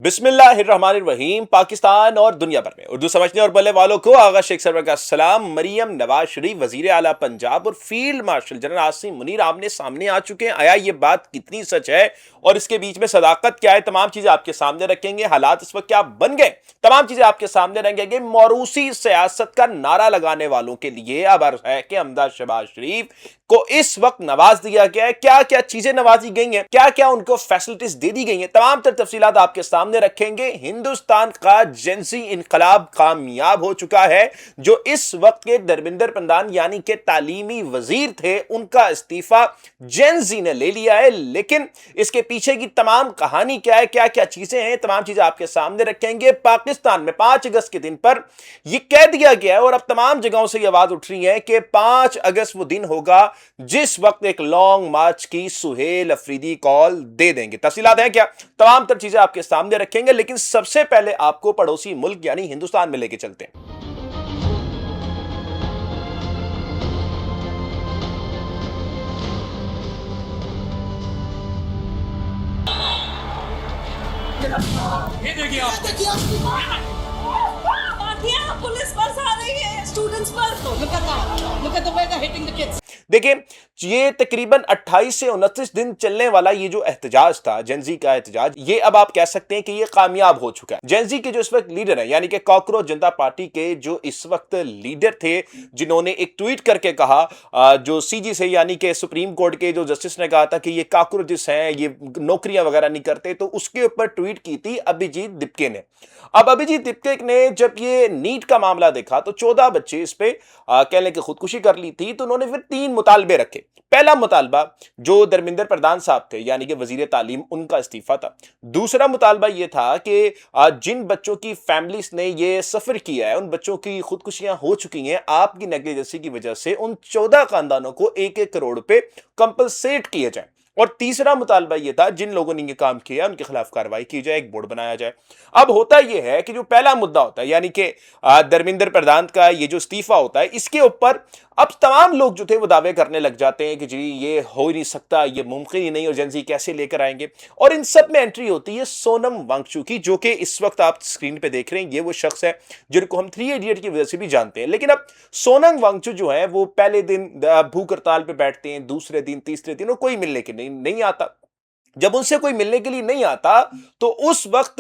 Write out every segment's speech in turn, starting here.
बिस्मिल्लाहिर्रहमानिर्रहीम। पाकिस्तान और दुनिया भर में उर्दू समझने और बोलने वालों को आगा शेख सरवर का सलाम। मरियम नवाज शरीफ, वजीर आला पंजाब और field marshal general Asim Munir आमने सामने आ चुके हैं। आया ये बात कितनी सच है और इसके बीच में सदाकत क्या है, तमाम चीजें आपके सामने रखेंगे। हालात इस वक्त क्या बन गए, तमाम चीजें आपके सामने रखेंगे। मौरूसी सियासत का नारा लगाने वालों के लिए अब अर्ज है कि हमजा शहबाज शरीफ को इस वक्त नवाज दिया गया है। क्या क्या चीजें नवाजी गई हैं, क्या क्या उनको फैसिलिटीज दे दी गई हैं, तमाम तर तफसीलात आपके सामने रखेंगे। हिंदुस्तान का जेंजी इनकलाब कामयाब हो चुका है। जो इस वक्त के धर्मेंद्र प्रधान यानी कि तालीमी वजीर थे, उनका इस्तीफा जेंजी ने ले लिया है। लेकिन इसके पीछे की तमाम कहानी क्या है, क्या क्या चीजें हैं, तमाम चीजें आपके सामने रखेंगे। पाकिस्तान में 5 अगस्त के दिन पर यह कह दिया गया है और अब तमाम जगहों से यह आवाज उठ रही है कि 5 अगस्त वो दिन होगा जिस वक्त एक लॉन्ग मार्च की सुहेल अफरीदी कॉल दे देंगे। तफसीलात है क्या, तमाम तर चीजें आपके सामने रखेंगे। लेकिन सबसे पहले आपको पड़ोसी मुल्क यानी हिंदुस्तान में लेके चलते हैं। ये देखिए आप, पुलिस बस आ रही है स्टूडेंट्स पर। Look at the way they're hitting the kids. देखिए, ये तकरीबन 28 से 29 दिन चलने वाला ये जो एहतजाज था, जेंजी का एहतजाज, ये अब आप कह सकते हैं कि ये कामयाब हो चुका है। जेंजी के जो इस वक्त लीडर हैं यानी कि कॉकरोच जनता पार्टी के जो इस वक्त लीडर थे, जिन्होंने एक ट्वीट करके कहा, जो सीजी से यानी कि सुप्रीम कोर्ट के जो जस्टिस ने कहा था कि ये कॉकरोचेस हैं, ये नौकरियां वगैरह नहीं करते, तो उसके ऊपर ट्वीट की थी अभिजीत दिपके ने। अब अभिजीत दिपके ने जब ये नीट का मामला देखा तो 14 बच्चे इस पे कह लें कि खुदकुशी कर ली थी, तो उन्होंने फिर 3 मुतालबे रखे। पहला मुतालबा जो धर्मेंद्र प्रधान साहब थे यानी कि वजीर तालीम, उनका इस्तीफा था। दूसरा मुतालबा यह था कि जिन बच्चों की फैमिलीज ने ये सफर किया है, उन बच्चों की खुदकुशियां हो चुकी हैं आपकी नेग्लिजेंसी की वजह से, उन 14 खानदानों को 1-1 करोड़ रुपए कंपलसेट किए जाए। और तीसरा मुतालबा यह था जिन लोगों ने ये काम किया उनके खिलाफ कार्रवाई की जाए, एक बोर्ड बनाया जाए। अब होता यह है कि जो पहला मुद्दा होता है यानी कि धर्मेंद्र प्रधान का ये जो इस्तीफा होता है, इसके ऊपर अब तमाम लोग जो थे वो दावे करने लग जाते हैं कि जी ये हो ही नहीं सकता, ये मुमकिन ही नहीं, और जेंजी कैसे लेकर आएंगे। और इन सब में एंट्री होती है सोनम वांगचुक की, जो कि इस वक्त आप स्क्रीन पे देख रहे हैं। ये वो शख्स है जिनको हम 3 इडियट की वजह से भी जानते हैं। लेकिन अब सोनम वांगचुक जो है वो पहले दिन भूख हड़ताल पे बैठते हैं, दूसरे दिन तीसरे दिन और कोई मिलने के नहीं आता। जब उनसे कोई मिलने के लिए नहीं आता तो उस वक्त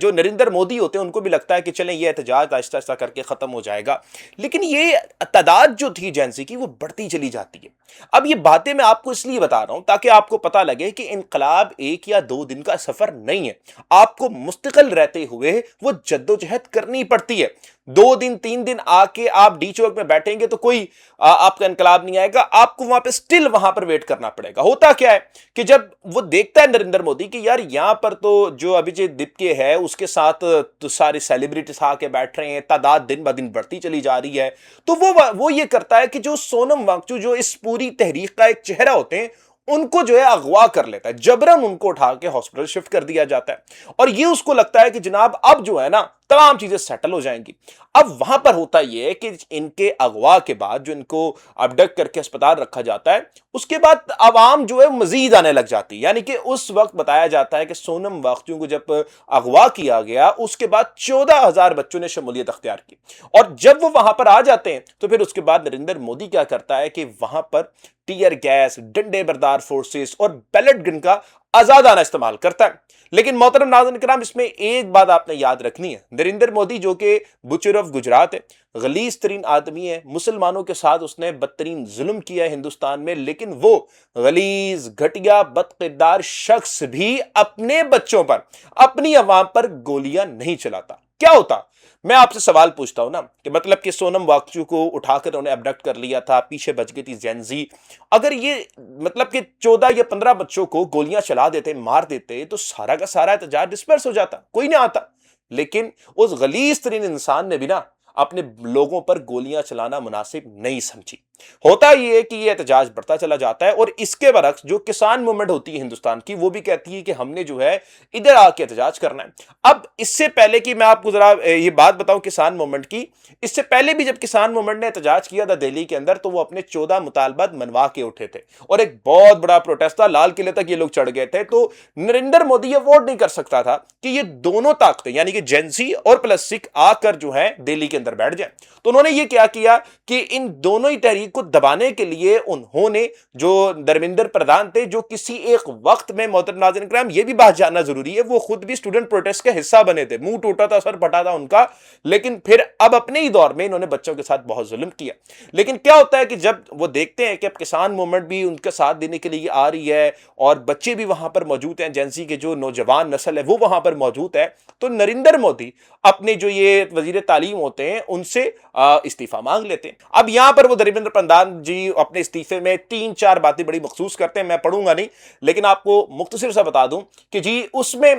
जो नरेंद्र मोदी होते हैं उनको भी लगता है कि चलें ये एहतजाज आहिस्ता आहिस्ता करके खत्म हो जाएगा। लेकिन ये तादाद जो थी जेंजी की वो बढ़ती चली जाती है। अब ये बातें मैं आपको इसलिए बता रहा हूं ताकि आपको पता लगे कि इनकलाब 1 या 2 दिन का सफर नहीं है। आपको मुस्तकिल रहते हुए वो जद्दोजहद करनी पड़ती है। 2 दिन 3 दिन आके आप डी चौक में बैठेंगे तो कोई आपका इनकलाब नहीं आएगा, आपको वहां पे स्टिल वहां पर वेट करना पड़ेगा। होता क्या है कि जब वो देखता है नरेंद्र मोदी कि यार यहां पर तो जो अभिजीत दिपके है उसके साथ तो सारे सेलिब्रिटीज आके बैठ रहे हैं, तादाद दिन ब दिन बढ़ती चली जा रही है, तो वो ये करता है कि जो सोनम वांगचुक जो इस पूरी तहरीक का एक चेहरा होते हैं उनको जो है अगवा कर लेता है, जबरन उनको उठा के हॉस्पिटल शिफ्ट कर दिया जाता है। और ये उसको लगता है कि जनाब अब जो है ना तमाम चीजें सेटल हो जाएंगी। अब वहां पर होता यह है कि इनके अगवा के बाद जो इनको अबडक्ट करके अस्पताल रखा जाता है, उसके बाद आवाम जो है मजीद आने लग जाती है। यानी कि उस वक्त बताया जाता है कि सोनम वांगचुक को जब अगवा किया गया उसके बाद 14,000 बच्चों ने शमूलियत अख्तियार की। और जब वो वहां पर आ जाते हैं तो फिर उसके बाद नरेंद्र मोदी क्या करता है कि वहां पर टीयर गैस, डंडे बरदार फोर्सेस और बैलेट गन का आजादाना इस्तेमाल करता है। लेकिन मोहतरम नाज़रीन किराम, इसमें एक बात आपने याद रखनी है। नरेंद्र मोदी जो कि बुचर ऑफ गुजरात है, गलीज तरीन आदमी है, मुसलमानों के साथ उसने बदतरीन जुल्म किया है हिंदुस्तान में, लेकिन वो गलीज घटिया बदकिरदार शख्स भी अपने बच्चों पर, अपनी अवाम पर गोलियां नहीं चलाता। क्या होता, मैं आपसे सवाल पूछता हूं ना कि मतलब कि सोनम वांगचुक को उठाकर उन्हें अबडक्ट कर लिया था, पीछे बच गई थी जेंजी, अगर ये मतलब कि 14 या 15 बच्चों को गोलियां चला देते, मार देते, तो सारा का सारा एहतजाज डिस्पर्स हो जाता, कोई ना आता। लेकिन उस गलीज तरीन इंसान ने भी ना अपने लोगों पर गोलियां चलाना मुनासिब नहीं समझी। ہوتا یہ ہے کہ یہ احتجاج بڑھتا چلا جاتا ہے اور اس کے برعکس جو کسان موومنٹ ہوتی ہے ہندوستان کی وہ بھی کہتی ہے کہ ہم نے جو ہے ادھر آ کے احتجاج کرنا ہے۔ اب اس سے پہلے کہ میں آپ کو ذرا یہ بات بتاؤں کسان موومنٹ کی، اس سے پہلے بھی جب کسان موومنٹ نے احتجاج کیا تھا دہلی کے اندر تو وہ اپنے 14 مطالبات منوا کے اٹھے تھے اور ایک بہت بڑا پروٹیسٹ تھا، لال قلعے تک یہ لوگ چڑھ گئے تھے۔ تو نریندر مودی یہ ووٹ نہیں کر سکتا تھا کہ یہ دونوں طاقتیں یعنی کہ جین زی اور پلس سکھ آ کر جو ہے دہلی کے اندر بیٹھ جائیں۔ تو انہوں نے یہ کیا کہ ان دونوں ہی تحریک کو دبانے کے لیے انہوں نے جو دھرمیندر پردھان تھے جو کسی ایک وقت میں محترم ناظرین کرام یہ بھی بات جاننا ضروری ہے وہ خود بھی اسٹوڈنٹ پروٹیسٹ کا حصہ بنے تھے، منہ ٹوٹا تھا، سر پھٹا تھا ان کا، لیکن پھر اب اپنے ہی دور میں انہوں نے بچوں کے ساتھ بہت ظلم کیا۔ لیکن کیا ہوتا ہے کہ جب وہ دیکھتے ہیں کہ اب کسان موومنٹ بھی ان کا ساتھ دینے کے لیے آ رہی ہے اور بچے بھی وہاں پر موجود ہیں، جین زی کے جو نوجوان نسل ہے وہ وہاں پر موجود ہے، تو نریندر مودی اپنے جو یہ وزیر تعلیم ہوتے ہیں ان سے استعفیٰ مانگ لیتے ہیں۔ اب یہاں پر وہ دھرمیندر پردھان جی اپنے استعفے میں 3-4 باتیں بڑی مخصوص کرتے ہیں، میں پڑھوں گا نہیں لیکن آپ کو مختصر سا بتا دوں کہ جی اس میں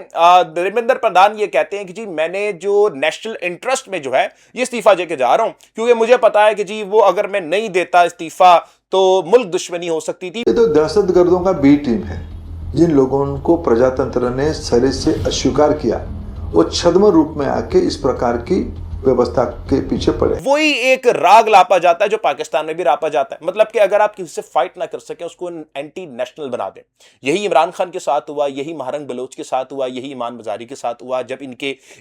دھرمیندر پردھان یہ کہتے ہیں کہ جی میں نے جو نیشنل انٹرسٹ میں جو ہے یہ استعفیٰ دے کے جا رہا ہوں کیونکہ مجھے پتا ہے کہ جی وہ اگر میں نہیں دیتا استعفیٰ تو ملک دشمنی ہو سکتی تھی۔ یہ تو دہشت گردوں کا بی ٹیم ہے جن لوگوں کو پرجاتنتر نے سرے سے اسویکار کیا، وہ چھدم روپ میں آ کے اس پرکار کی ویوستھا کے پیچھے پڑے۔ وہی ایک راگ لاپا جاتا ہے جو پاکستان میں بھی راپا جاتا ہے، مطلب کہ اگر آپ کسی سے فائٹ نہ کر سکیں اس کو اینٹی نیشنل بنا دیں۔ یہی عمران خان کے ساتھ ہوا، یہی مہرنگ بلوچ کے ساتھ ہوا، یہی ایمان مزاری کے ساتھ ہوا، جب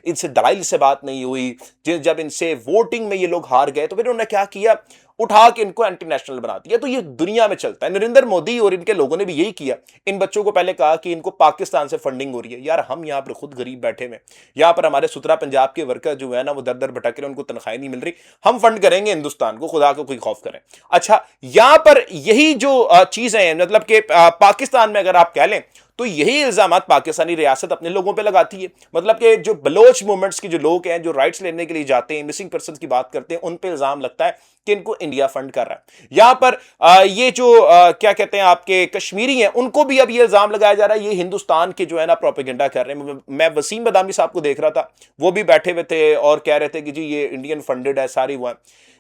ان سے دلائل سے بات نہیں ہوئی، جب ان سے ووٹنگ میں یہ لوگ ہار گئے تو پھر انہوں نے کیا اٹھا کے ان کو اینٹی نیشنل بنا دیا۔ تو یہ دنیا میں چلتا ہے۔ نریندر مودی اور ان کے لوگوں نے بھی یہی کیا، ان بچوں کو پہلے کہا کہ ان کو پاکستان سے فنڈنگ ہو رہی ہے۔ یار ہم یہاں پر خود غریب بیٹھے ہوئے، یہاں پر ہمارے سترہ پنجاب کے ورکر جو ہے نا وہ در در بھٹک رہے ہیں، ان کو تنخواہیں نہیں مل رہی، ہم فنڈ کریں گے ہندوستان کو، خدا کو کوئی خوف کریں۔ اچھا یہاں پر یہی جو چیزیں ہیں مطلب کہ پاکستان میں اگر آپ کہہ لیں تو یہی الزامات پاکستانی ریاست اپنے لوگوں پہ لگاتی ہے، مطلب کہ جو بلوچ موومنٹس کے جو لوگ ہیں جو رائٹس لینے کے لیے جاتے ہیں، مسنگ پرسنز کی بات کرتے ہیں، ان پہ الزام لگتا ہے کہ ان کو انڈیا فنڈ کر رہا ہے۔ یہاں پر یہ جو کیا کہتے ہیں آپ کے کشمیری ہیں ان کو بھی اب یہ الزام لگایا جا رہا ہے یہ ہندوستان کے جو ہے نا پروپیگنڈا کر رہے ہیں۔ میں وسیم بدامی صاحب کو دیکھ رہا تھا، وہ بھی بیٹھے ہوئے تھے اور کہہ رہے تھے کہ جی یہ انڈین فنڈڈ ہے ساری وہ ہے۔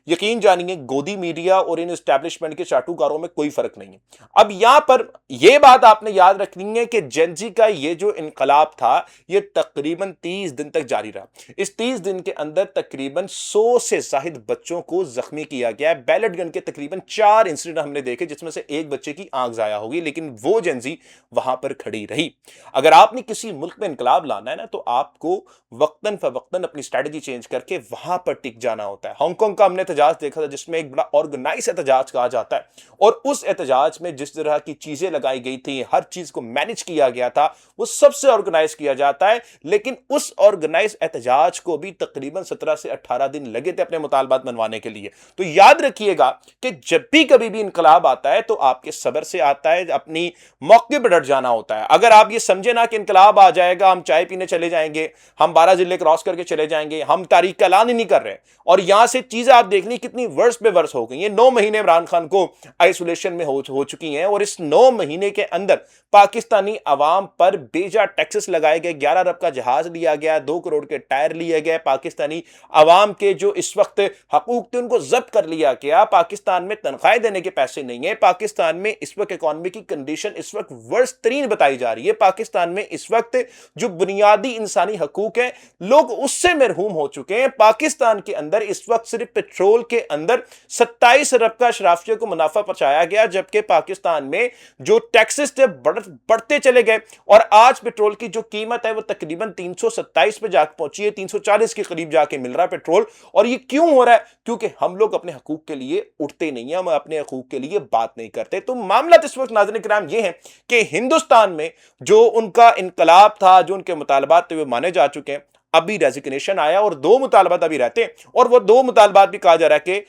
یقین جانیے گودی میڈیا اور ان اسٹیبلشمنٹ کے چاٹوکاروں میں کوئی فرق نہیں ہے۔ اب یہاں پر یہ بات آپ نے یاد رکھنی ہے کہ جین زی کا یہ جو انقلاب تھا یہ تقریباً 30 دن تک جاری رہا۔ اس 30 دن کے اندر تقریباً 100 سے زائد بچوں کو زخمی کیا گیا ہے۔ بیلٹ گن کے تقریباً 4 انسیڈنٹ ہم نے دیکھے جس میں سے ایک بچے کی آنکھ ضائع ہوگی، لیکن وہ جین زی وہاں پر کھڑی رہی۔ اگر آپ نے کسی ملک میں انقلاب لانا ہے نا تو آپ کو وقتاً فوقتاً اپنی اسٹریٹجی چینج کر کے وہاں پر ٹک جانا ہوتا ہے۔ ہانگ کانگ کا ہم نے احتجاج دیکھا تھا جس میں ایک بڑا آرگنائز احتجاج کہا جاتا ہے، اور اس احتجاج میں جس طرح کی چیزیں لگائی گئی تھیں، ہر چیز کو مینج کیا گیا تھا، وہ سب سے آرگنائز کیا جاتا ہے۔ لیکن اس آرگنائز احتجاج کو بھی تقریباً 17 سے 18 دن لگے تھے اپنے مطالبات منوانے کے لیے۔ تو یاد رکھیے گا کہ جب بھی کبھی بھی انقلاب آتا ہے تو آپ کے صبر سے آتا ہے، اپنی موقع پر ڈٹ جانا ہوتا ہے۔ اگر آپ یہ سمجھے نا کہ انقلاب آ جائے گا، ہم چائے پینے چلے جائیں گے، ہم 12 ضلع کراس کر کے چلے جائیں گے، ہم تاریخ کا اعلان ہی نہیں کر رہے، اور یہاں سے چیزیں آپ دیکھ لیں کتنی ورس پہ ورس ہو گئی ہیں۔ 9 مہینے عمران خان کو آئسولیشن میں ہو چکی ہیں، اور اس 9 مہینے کے اندر پاکستانی عوام پر بیجا ٹیکسز لگائے گئے، 11 ارب کا جہاز لیا گیا، 2 کروڑ کے ٹائر لیے گئے، پاکستانی عوام کے جو اس وقت حقوق تھے ان کو ضبط کر لیا گیا۔ پاکستان میں تنخواہیں دینے کے پیسے نہیں ہیں، پاکستان میں اس وقت اکانومی کی کنڈیشن اس وقت ورس ترین بتائی جا رہی ہے۔ پاکستان میں اس وقت جو بنیادی انسانی حقوق ہیں لوگ اس سے محروم ہو چکے ہیں۔ پاکستان کے اندر اس وقت صرف پیٹرول کے اندر 27 ارب کا اشرافیہ کو منافع پہنچایا گیا، جبکہ پاکستان میں جو ٹیکسز تھے بڑھتے چلے گئے، اور آج پیٹرول کی جو قیمت ہے وہ تقریباً 327 پہ جا کے پہنچی ہے، 340 کے قریب جا کے مل رہا ہے پیٹرول۔ اور یہ کیوں ہو رہا ہے؟ کیونکہ ہم لوگ اپنے حقوق کے لیے اٹھتے نہیں ہیں، ہم اپنے حقوق کے لیے بات نہیں کرتے۔ تو معاملات اس وقت ناظرین کرام یہ ہیں کہ ہندوستان میں جو ان کا انقلاب تھا، جو ان کے مطالبات تھے وہ مانے جا چکے ہیں۔ ابھی ریزیگنیشن آیا اور 2 مطالبات ابھی رہتے ہیں، اور وہ 2 مطالبات بھی کہا جا رہا ہے کہ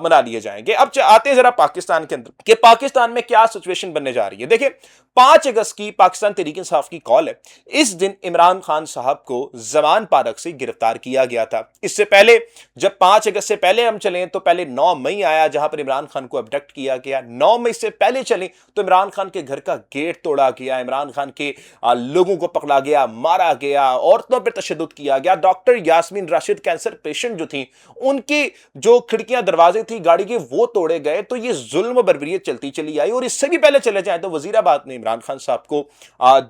منا لیے جائیں گے۔ اب آتے ہیں ذرا پاکستان کے اندر کہ پاکستان میں کیا سچویشن بننے جا رہی ہے۔ دیکھیں 5 اگست کی پاکستان تحریک انصاف کی کال ہے۔ اس دن عمران خان صاحب کو زمان پارک سے گرفتار کیا گیا تھا۔ اس سے پہلے جب 5 اگست سے پہلے ہم چلیں تو پہلے 9 مئی آیا جہاں پر عمران خان کو ابڈکٹ کیا گیا۔ 9 مئی سے پہلے چلیں تو عمران خان کے گھر کا گیٹ توڑا گیا، عمران خان کے لوگوں کو پکڑا گیا، مارا گیا، عورتوں پر تشدد کیا گیا. Doctor Yasmin Rashid cancer patient جو تھیں ان کی جو کھڑکیاں دروازے تھی گاڑی کے وہ توڑے گئے. تو یہ ظلم و بربریت چلتی چلی آئی. اور اس سے بھی پہلے چلے جائیں تو وزیر آباد میں عمران خان صاحب کو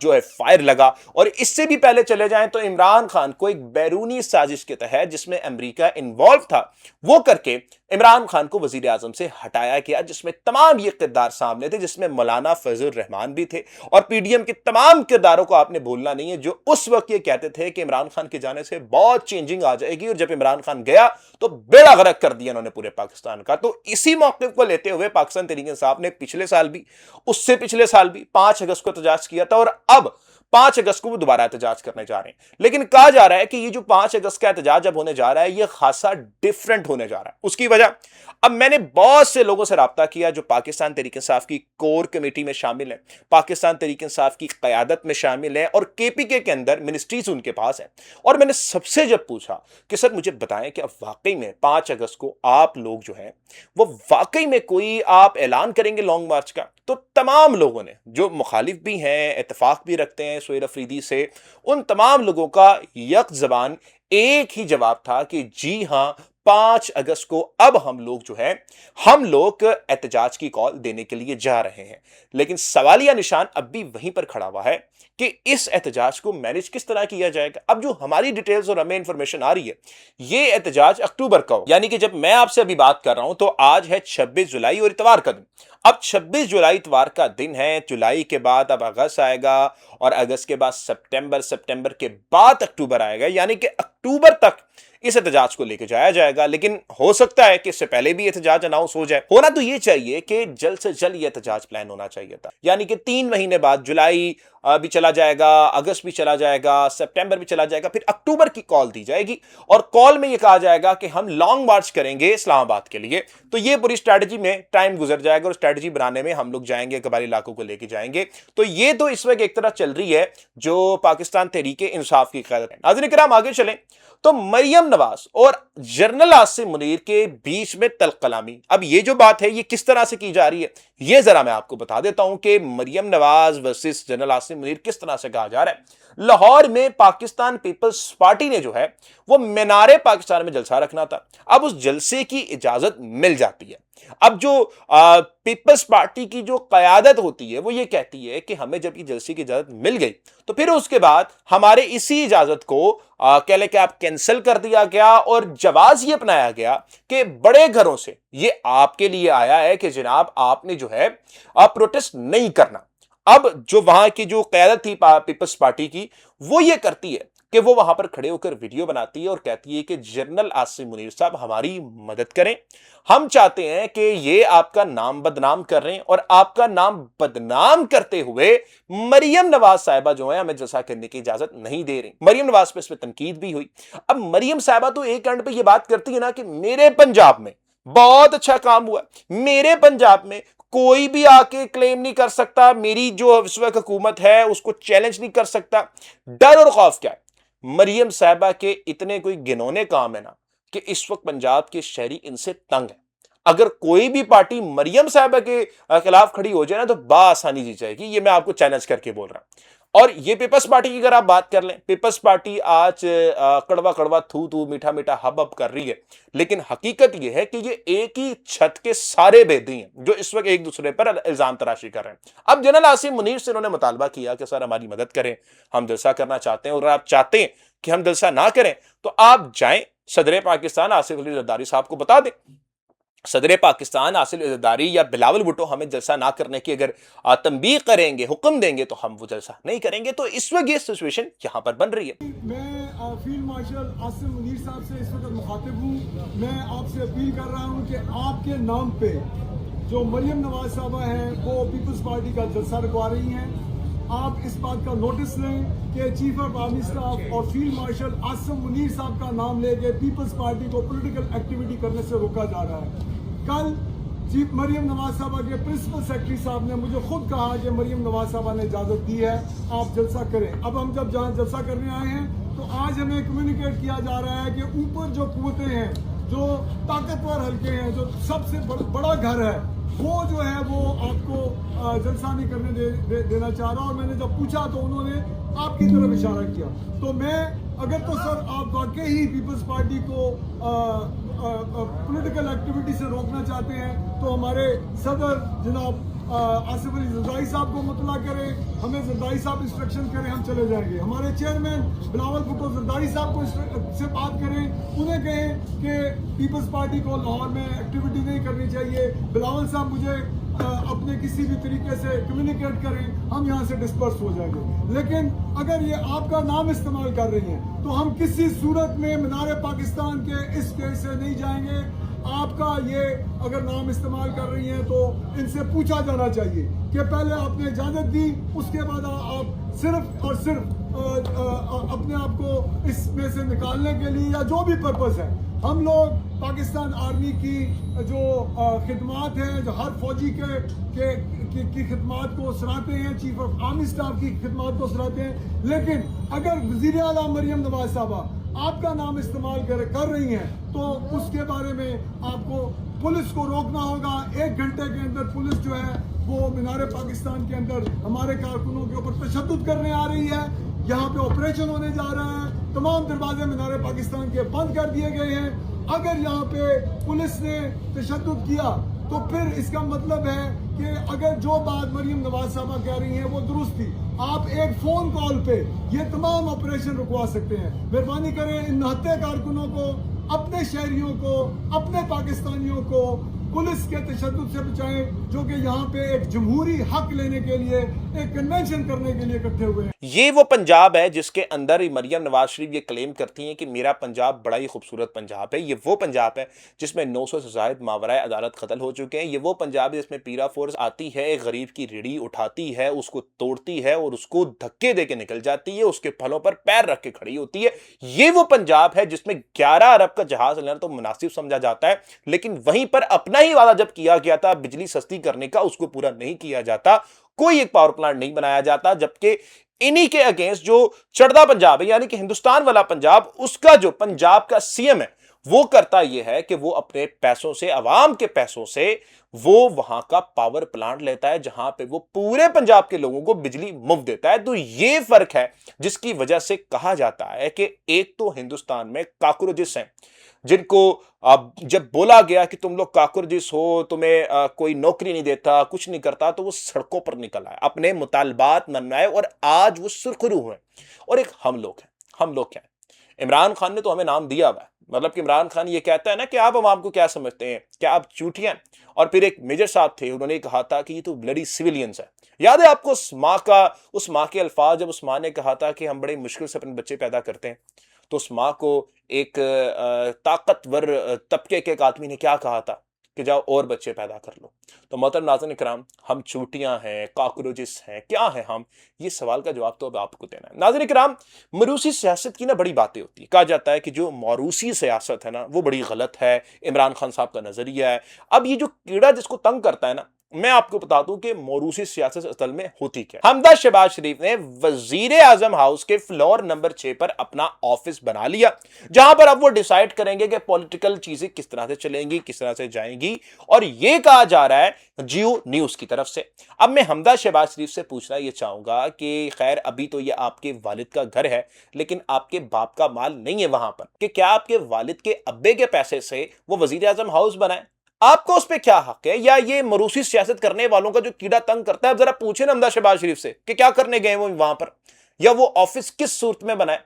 جو ہے فائر لگا. اور اس سے بھی پہلے چلے جائیں تو عمران خان کو ایک بیرونی سازش کے تحت جس میں امریکہ انوالو تھا وہ کر کے عمران خان کو وزیر اعظم سے ہٹایا گیا, جس میں تمام یہ کردار سامنے تھے, جس میں مولانا فضل الرحمان بھی تھے. اور پی ڈی ایم کے تمام کرداروں کو آپ نے بھولنا نہیں ہے جو اس وقت یہ کہتے تھے کہ عمران خان کے جانے سے بہت چینجنگ آ جائے گی. اور جب عمران خان گیا تو بیڑا غرق کر دیا انہوں نے پورے پاکستان کا. تو اسی موقف کو لیتے ہوئے پاکستان تحریک انصاف نے پچھلے سال بھی, اس سے پچھلے سال بھی 5 اگست کو احتجاج کیا تھا, اور اب 5 اگست کو وہ دوبارہ احتجاج کرنے جا رہے ہیں. لیکن کہا جا رہا ہے کہ یہ جو 5 اگست کا احتجاج اب ہونے جا رہا ہے یہ خاصا ڈیفرنٹ ہونے جا رہا ہے. اس کی وجہ, اب میں نے بہت سے لوگوں سے رابطہ کیا جو پاکستان تحریک انصاف کی کور کمیٹی میں شامل ہیں, پاکستان تحریک انصاف کی قیادت میں شامل ہیں, اور کے پی کے اندر منسٹریز ان کے پاس ہیں. اور میں نے سب سے جب پوچھا کہ سر مجھے بتائیں کہ اب واقعی میں 5 اگست کو آپ لوگ جو ہیں وہ واقعی میں کوئی آپ اعلان کریں گے لانگ مارچ کا, تو تمام لوگوں نے جو مخالف بھی ہیں, اتفاق بھی رکھتے ہیں سہیل افریدی سے, ان تمام لوگوں کا یک زبان ایک ہی جواب تھا کہ جی ہاں 5 اگست کو اب ہم لوگ احتجاج کی کال دینے کے لیے جا رہے ہیں. لیکن سوالیہ نشان اب بھی وہیں پر کھڑا ہوا ہے کہ اس احتجاج کو مینج کس طرح کیا جائے گا. اب جو ہماری ڈیٹیلز اور ہمیں انفارمیشن آ رہی ہے یہ احتجاج اکتوبر کا ہو, یعنی کہ جب میں آپ سے ابھی بات کر رہا ہوں تو آج ہے 26 جولائی اور اتوار کا دن. اب 26 جولائی اتوار کا دن ہے, جولائی کے بعد اب اگست آئے گا, اور اگست کے بعد سپٹمبر کے بعد اکتوبر آئے گا, یعنی کہ اکتوبر تک اس احتجاج کو لے کے جایا جائے گا. لیکن ہو سکتا ہے کہ اس سے پہلے بھی احتجاج اناؤنس ہو جائے. ہونا تو یہ چاہیے کہ جلد سے جلد یہ احتجاج پلان ہونا چاہیے تھا, یعنی کہ 3 مہینے بعد جولائی بھی چلا جائے گا, اگست بھی چلا جائے گا, سپٹمبر بھی چلا جائے گا, پھر اکتوبر کی کال دی جائے گی, اور کال میں یہ کہا جائے گا کہ ہم لانگ مارچ کریں گے اسلام آباد کے لیے. تو یہ پوری اسٹریٹجی میں ٹائم گزر جائے گا, اور اسٹریٹجی بنانے میں ہم لوگ جائیں گے, قبائلی علاقوں کو لے کے جائیں گے. تو یہ تو اس وقت ایک طرح چل رہی ہے جو پاکستان تحریک انصاف کی قیادت ہے. ناظرین کرام آگے چلیں تو مریم نواز اور جنرل عاصم منیر کے بیچ میں تلخ کلامی, اب یہ جو بات ہے یہ کس طرح سے کی جا رہی ہے یہ ذرا میں آپ کو بتا دیتا ہوں کہ مریم نواز ورسس جنرل عاصم منیر کس طرح سے کہا جا رہا ہے. لاہور میں پاکستان پیپلز پارٹی نے جو ہے وہ مینار پاکستان میں جلسہ رکھنا تھا. اب اس جلسے کی اجازت مل جاتی ہے. اب جو پیپلز پارٹی کی جو قیادت ہوتی ہے وہ یہ کہتی ہے کہ ہمیں جب یہ جلسے کی اجازت مل گئی تو پھر اس کے بعد ہمارے اسی اجازت کو کہہ لیں کہ آپ کینسل کر دیا گیا, اور جواز یہ اپنایا گیا کہ بڑے گھروں سے یہ آپ کے لیے آیا ہے کہ جناب آپ نے جو ہے پروٹیسٹ نہیں کرنا. اب جو وہاں کی جو قیادت تھی پیپلز پارٹی کی وہ یہ کرتی ہے کہ وہ وہاں پر کھڑے ہو کر ویڈیو بناتی ہے اور کہتی ہے کہ جنرل عاصم منیر صاحب ہماری مدد کریں, ہم چاہتے ہیں کہ یہ آپ کا نام بدنام کر رہے ہیں, اور آپ کا نام بدنام کرتے ہوئے مریم نواز صاحبہ جو ہے ہمیں جلسہ کرنے کی اجازت نہیں دے رہی. مریم نواز پہ اس پہ تنقید بھی ہوئی. اب مریم صاحبہ تو ایک اینڈ پہ یہ بات کرتی ہے نا کہ میرے پنجاب میں بہت اچھا کام ہوا, میرے پنجاب میں کوئی بھی آ کے کلیم نہیں کر سکتا, میری جو اس وقت حکومت ہے اس کو چیلنج نہیں کر سکتا. ڈر اور خوف کیا ہے؟ مریم صاحبہ کے اتنے کوئی گنونے کام ہے نا کہ اس وقت پنجاب کے شہری ان سے تنگ ہے. اگر کوئی بھی پارٹی مریم صاحبہ کے خلاف کھڑی ہو جائے نا تو بآسانی جیت جائے گی, یہ میں آپ کو چیلنج کر کے بول رہا ہوں. اور یہ پیپلز پارٹی کی اگر آپ بات کر لیں, پیپلز پارٹی آج کڑوا کڑوا تھو تھو میٹھا میٹھا ہب ہب کر رہی ہے, لیکن حقیقت یہ ہے کہ یہ ایک ہی چھت کے سارے بیدی ہیں جو اس وقت ایک دوسرے پر الزام تراشی کر رہے ہیں. اب جنرل عاصم منیر سے انہوں نے مطالبہ کیا کہ سر ہماری مدد کریں, ہم جلسہ کرنا چاہتے ہیں, اور اگر آپ چاہتے ہیں کہ ہم جلسہ نہ کریں تو آپ جائیں صدر پاکستان آصف علی زرداری صاحب کو بتا دیں. صدر پاکستان آصف علی زرداری یا بلاول بھٹو ہمیں جلسہ نہ کرنے کی اگر تنبیہ کریں گے, حکم دیں گے, تو ہم وہ جلسہ نہیں کریں گے. تو اس وقت یہ سچویشن یہاں پر بن رہی ہے. میں فیلڈ مارشل عاصم منیر صاحب سے اس وقت مخاطب ہوں. میں آپ سے اپیل کر رہا ہوں کہ آپ کے نام پہ جو مریم نواز صاحبہ ہیں وہ پیپلز پارٹی کا جلسہ رکھوا رہی ہیں. آپ اس بات کا نوٹس لیں کہ چیف آف آرمی اسٹاف اور فیلڈ مارشل عاصم منیر صاحب کا نام لے کے پیپلز پارٹی کو پولیٹیکل ایکٹیویٹی کرنے سے روکا جا رہا ہے. کل چیف مریم نواز صاحبہ کے پرنسپل سیکرٹری صاحب نے مجھے خود کہا کہ مریم نواز صاحبہ نے اجازت دی ہے, آپ جلسہ کریں. اب ہم جب جہاں جلسہ کرنے آئے ہیں تو آج ہمیں کمیونیکیٹ کیا جا رہا ہے کہ اوپر جو قوتیں ہیں, جو طاقتور حلقے ہیں, جو سب سے بڑا گھر ہے, وہ جو ہے وہ آپ کو جلسہ نہیں کرنے دینا چاہ رہا. اور میں نے جب پوچھا تو انہوں نے آپ کی طرف اشارہ کیا. تو میں अगर तो सर आप वाकई ही पीपल्स पार्टी को पॉलिटिकल एक्टिविटी से रोकना चाहते हैं तो हमारे सदर जनाब आसिफ अली जरदारी साहब को मुतला करें, हमें जरदारी साहब इंस्ट्रक्शन करें, हम चले जाएंगे। हमारे चेयरमैन बिलावल भुट्टो जरदारी साहब को से बात करें, उन्हें कहें कि पीपल्स पार्टी को लाहौर में एक्टिविटी नहीं करनी चाहिए। बिलावल साहब मुझे अपने किसी भी तरीके से कम्युनिकेट करें, हम यहाँ से डिस्पर्स हो जाएंगे। लेकिन अगर ये आपका नाम इस्तेमाल कर रही हैं तो हम किसी सूरत में मीनार पाकिस्तान के इस केस से नहीं जाएंगे। आपका ये अगर नाम इस्तेमाल कर रही हैं तो इनसे पूछा जाना चाहिए कि पहले आपने इजाज़त दी, उसके बाद आप सिर्फ और सिर्फ अपने आप को इसमें से निकालने के लिए या जो भी पर्पस है, हम लोग पाकिस्तान आर्मी की जो खिदमात हैं, जो हर फौजी की खिदमात को सराहते हैं, चीफ ऑफ आर्मी स्टाफ की खिदमात को सराहते हैं। लेकिन अगर वज़ीर आला मरियम नवाज साहबा आपका नाम इस्तेमाल कर रही हैं तो उसके बारे में आपको पुलिस को रोकना होगा। 1 घंटे के अंदर पुलिस जो है वो मीनार पाकिस्तान के अंदर हमारे कारकुनों के ऊपर तशद्दुद करने आ रही है। यहाँ पे ऑपरेशन होने जा रहा है, तमाम दरवाजे मीनार पाकिस्तान के बंद कर दिए गए हैं। अगर यहाँ पे पुलिस ने तशद्दुद किया तो फिर इसका मतलब है कि अगर जो बात मरियम नवाज साहबा कह रही हैं वो दुरुस्त थी, आप एक फोन कॉल पे ये तमाम ऑपरेशन रुकवा सकते हैं। मेहरबानी करें इन निहत्थे कारकुनों को, अपने शहरियों को, अपने पाकिस्तानियों को पुलिस के तशद्दुद से बचाएं, जो कि यहाँ पे एक जमहूरी हक लेने के लिए, एक कन्वेंशन करने के लिए इकट्ठे हुए हैं। ये वो पंजाब है जिसके अंदर मरियम नवाज शरीफ ये क्लेम करती हैं कि मेरा पंजाब बड़ा ही खूबसूरत पंजाब है। ये वो पंजाब है जिसमें 900 से ज़ायद मावराए अदालत कत्ल हो चुके हैं। ये वो पंजाब है जिसमें पीरा फोर्स आती है, एक गरीब की रीढ़ी उठाती है, उसको तोड़ती है और उसको धक्के दे के निकल जाती है, उसके फलों पर पैर रख के खड़ी होती है। ये वो पंजाब है जिसमें 11 अरब का जहाज लेना तो मुनासिब समझा जाता है, लेकिन वहीं पर अपना ही वादा जब किया गया था बिजली सस्ती करने का, उसको पूरा नहीं किया जाता। कोई एक पावर प्लांट नहीं बनाया जाता, जबकि इन्हीं के अगेंस्ट जो चढ़दा पंजाब है यानी कि हिंदुस्तान वाला पंजाब, उसका जो पंजाब का सीएम है वो करता यह है कि वो अपने पैसों से, अवाम के पैसों से वो वहां का पावर प्लांट लेता है जहां पे वो पूरे पंजाब के लोगों को बिजली मुफ्त देता है। तो ये फर्क है जिसकी वजह से कहा जाता है कि एक तो हिंदुस्तान में काकरोजिस हैं जिनको जब बोला गया कि तुम लोग काकरोजिस हो, तुम्हें कोई नौकरी नहीं देता, कुछ नहीं करता, तो वो सड़कों पर निकल आए, अपने मुतालबात मनवाए और आज वो सुर्खरू हुए। और एक हम लोग क्या है, इमरान खान ने तो हमें नाम दिया हुआ है, मतलब कि इमरान खान ये कहता है ना कि आप अवाम को क्या समझते हैं, क्या आप चूटियां। और फिर एक मेजर साहब थे, उन्होंने कहा था कि ये तो ब्लडी सिविलियंस है। याद है आपको उस माँ के अल्फाज, जब उस माँ ने कहा था कि हम बड़े मुश्किल से अपने बच्चे पैदा करते हैं, तो उस माँ को एक ताकतवर तबके के एक आदमी ने क्या कहा था कि जाओ और बच्चे पैदा कर लो। तो मोहतरम नाज़रीन इकराम, हम चूटियां हैं, कॉकरोचेस हैं, क्या हैं हम? ये सवाल का जवाब तो अब आपको देना है। नाज़रीन इकराम, मरूसी सियासत की ना बड़ी बातें होती है। कहा जाता है कि जो मरूसी सियासत है ना वो बड़ी गलत है, इमरान खान साहब का नजरिया है। अब ये जो कीड़ा जिसको तंग करता है ना, मैं आपको बता दूं कि मरूसी सियासत असल में होती क्या। हमदा शहबाज शरीफ ने वजीर आजम हाउस के फ्लोर नंबर 6 पर अपना ऑफिस बना लिया, जहां पर अब वो डिसाइड करेंगे कि पॉलिटिकल चीजें किस तरह से चलेंगी, किस तरह से जाएंगी। और ये कहा जा रहा है जियो न्यूज की तरफ से। अब मैं हमदा शहबाज शरीफ से पूछना ये चाहूंगा कि खैर अभी तो ये आपके वालिद का घर है, लेकिन आपके बाप का माल नहीं है वहां पर, कि क्या आपके वालिद के अब्बे के पैसे से वो वजीर आजम हाउस बनाए? आपको उस पर क्या हक है? या ये मरूसी सियासत करने वालों का जो कीड़ा तंग करता है, अब जरा पूछे ना हमदा शहबाज शरीफ से कि क्या करने गए वो वहां पर, या वो ऑफिस किस सूरत में बनाए।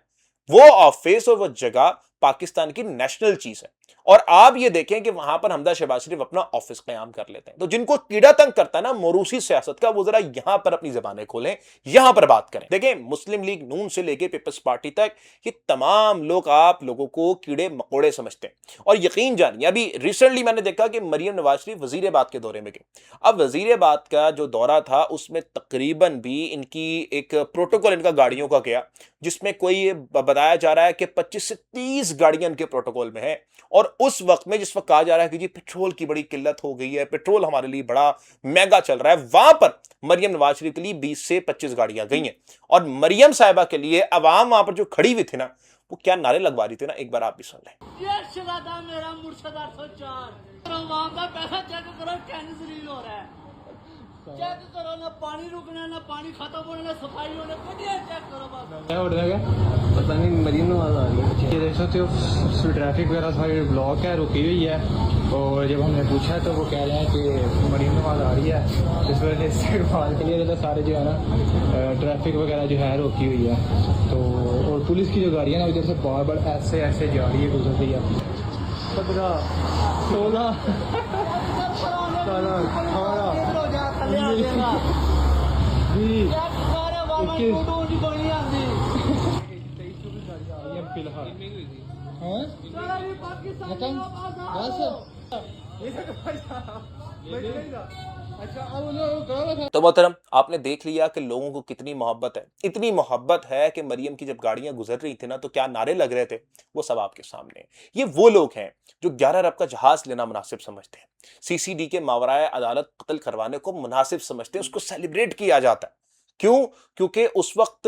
वो ऑफिस और वो जगह पाकिस्तान की नेशनल चीज है। और आप ये देखें कि वहां पर हमदा शहबाज शरीफ अपना ऑफिस कयाम कर लेते हैं। तो जिनको कीड़ा तंग करता है ना मरूसी सियासत का, वो जरा यहां पर अपनी जबानें खोलें, यहां पर बात करें। देखें, मुस्लिम लीग नून से लेके पीपल्स पार्टी तक ये तमाम लोग आप लोगों को कीड़े मकोड़े समझते हैं। और यकीन जानिए, अभी रिसेंटली मैंने देखा कि मरियम नवाज शरीफ वजीराबाद के दौरे में गई। अब वजीराबाद का जो दौरा था उसमें तकरीबन भी इनकी एक प्रोटोकॉल इनका गाड़ियों का गया, जिसमें कोई बताया जा रहा है कि 25 से 30 गाड़ियां इनके प्रोटोकॉल में है। और उस वक्त में जिस वक्त कहा जा रहा है कि जी पेट्रोल की बड़ी किल्लत हो गई है, पेट्रोल हमारे लिए बड़ा महंगा चल रहा है, वहां पर मरियम नवाज शरीफ के लिए 20 से 25 गाड़ियां गई हैं। और मरियम साहिबा के लिए अवाम वहां पर जो खड़ी हुई थी ना, वो क्या नारे लगवा रही थी ना, एक बार आप भी सुन लें। ये शहजादा मेरा मुर्शद 804, वहां का पैसा चेक करो, कैसे जलील हो रहा है। चेक करो ना पानी रुकना ना पानी खत्म होना ना सफाई होना बढ़िया चेक करो बस क्या हो रहा है? पता नहीं, मरीन आवाज आ रही है। ये देख सकते हो ट्रैफिक वगैरह सारी ब्लॉक है, रुकी हुई है। और जब हमने पूछा तो वो कह रहे हैं कि मरीन आवाज आ रही है, इस वजह से इस्तेमाल के लिए जो सारे जो है ना ट्रैफिक वगैरह जो है रुकी हुई है। तो और पुलिस की जो गाड़ी है ना इधर से बार बार ऐसे ऐसे जा रही है, गुजर रही है। 15 16 तो मोहतरम, आपने देख लिया कि लोगों को कितनी मोहब्बत है। इतनी मोहब्बत है कि मरियम की जब गाड़ियां गुजर रही थी ना तो क्या नारे लग रहे थे, वो सब आपके सामने है। ये वो लोग हैं जो 11 अरब का जहाज लेना मुनासिब समझते हैं, सीसीडी के मावराए अदालत कत्ल करवाने को मुनासिब समझते हैं, उसको सेलिब्रेट किया जाता है। क्यों? क्योंकि उस वक्त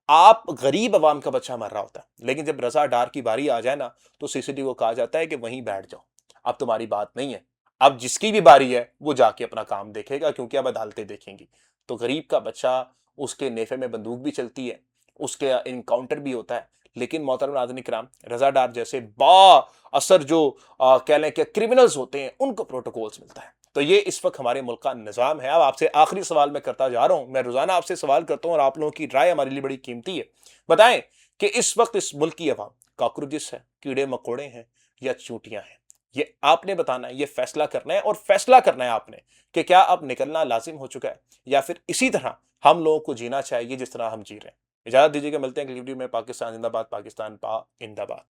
आप गरीब अवाम का बच्चा मर रहा होता है, लेकिन जब रजा डार की बारी आ जाए ना तो सीसीडी को कहा जाता है कि वहीं बैठ जाओ, अब तुम्हारी बात नहीं है, अब जिसकी भी बारी है वो जाके अपना काम देखेगा, क्योंकि अब अदालतें देखेंगी। तो गरीब का बच्चा, उसके नेफे में बंदूक भी चलती है, उसके इनकाउंटर भी होता है, लेकिन मोहतरम नाज़रीन इकराम, रजा डार जैसे बा असर जो कह लें कि क्रिमिनल्स होते हैं उनको प्रोटोकॉल्स मिलता है। तो ये इस वक्त हमारे मुल्क का निज़ाम है। अब आपसे आखिरी सवाल मैं करता जा रहा हूं, मैं रोजाना आपसे सवाल करता हूं और आप लोगों की राय हमारे लिए बड़ी कीमती है। बताएं कि इस वक्त इस मुल्क की अवाम कॉकरोचेस है, कीड़े मकोड़े हैं या चूंटियां हैं? ये आपने बताना है, ये फैसला करना है, और फैसला करना है आपने कि क्या अब निकलना लाजिम हो चुका है या फिर इसी तरह हम लोगों को जीना चाहिए जिस तरह हम जी रहे हैं। इजाजत दीजिएगा, मिलते हैं अगली वीडियो में। पाकिस्तान जिंदाबाद, पाकिस्तान पा इंदाबाद।